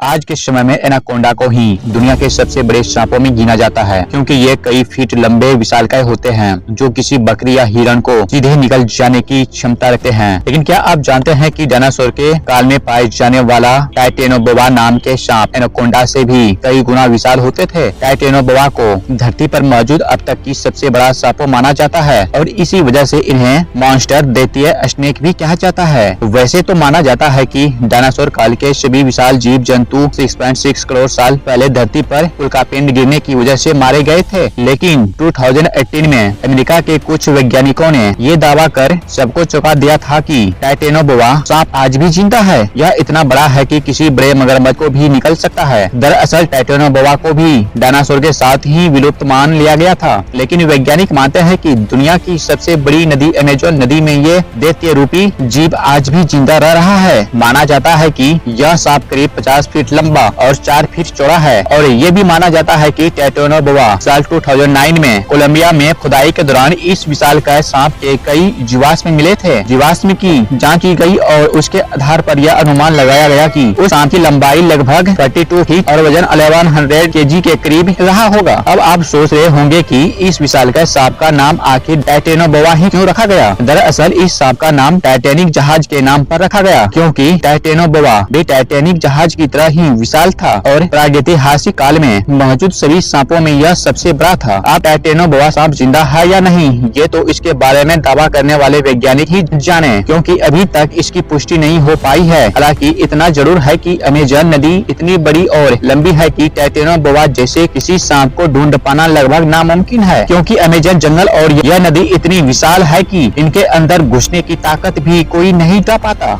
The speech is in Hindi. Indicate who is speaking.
Speaker 1: आज के समय में एनाकोंडा को ही दुनिया के सबसे बड़े सांपों में गिना जाता है, क्योंकि ये कई फीट लंबे विशालकाय होते हैं जो किसी बकरी या हिरण को सीधे निकल जाने की क्षमता रखते हैं। लेकिन क्या आप जानते हैं कि डायनासोर के काल में पाए जाने वाला टाइटेनोबोआ नाम के सांप एनाकोंडा से भी कई गुना विशाल होते थे। टाइटेनोबोआ को धरती पर मौजूद अब तक की सबसे बड़ा सांप माना जाता है और इसी वजह से इन्हें मॉन्स्टर दैत्य स्नेक भी कहा जाता है। वैसे तो माना जाता है कि डायनासोर काल के सभी विशाल जीव जंतु 6.6 करोड़ साल पहले धरती पर उल्कापिंड गिरने की वजह से मारे गए थे, लेकिन 2018 में अमेरिका के कुछ वैज्ञानिकों ने ये दावा कर सबको चौंका दिया था कि टाइटेनोबोआ सांप आज भी जिंदा है। यह इतना बड़ा है कि किसी बड़े मगरमच्छ को भी निकल सकता है। दरअसल टाइटेनोबोआ को भी डायनासोर के साथ ही विलुप्त मान लिया गया था, लेकिन वैज्ञानिक मानते हैं कि दुनिया की सबसे बड़ी नदी अमेज़न नदी में ये दैत्य रूपी जीव आज भी जिंदा रह रहा है। माना जाता है कि यह सांप करीब 50 फीट लंबा और 4 फीट चौड़ा है और ये भी माना जाता है कि टाइटेनोबोआ साल 2009 में कोलंबिया में खुदाई के दौरान इस विशालकाय सांप के कई जीवाश्म मिले थे। जीवाश्म की जांच की गई और उसके आधार पर यह अनुमान लगाया गया कि उस सांप की लंबाई लगभग 32 फीट और वजन 1100 केजी के करीब रहा होगा। अब आप सोच रहे होंगे कि इस विशालकाय सांप का नाम आखिर टाइटेनोबोआ ही क्यों रखा गया। दरअसल इस सांप का नाम टाइटैनिक जहाज के नाम पर रखा गया, क्योंकि टाइटेनोबोआ भी टाइटैनिक जहाज की तरह ही विशाल था और प्रागैतिहासिक काल में मौजूद सभी सांपों में यह सबसे बड़ा था। अब टाइटेनोबोआ सांप जिंदा है या नहीं, ये तो इसके बारे में दावा करने वाले वैज्ञानिक ही जाने, क्योंकि अभी तक इसकी पुष्टि नहीं हो पाई है। हालांकि इतना जरूर है कि अमेज़न नदी इतनी बड़ी और लंबी है कि टाइटेनोबोआ जैसे किसी सांप को ढूंढ पाना लगभग नामुमकिन है, क्योंकि अमेज़न जंगल और यह नदी इतनी विशाल है कि इनके अंदर घुसने की ताकत भी कोई नहीं कर पाता।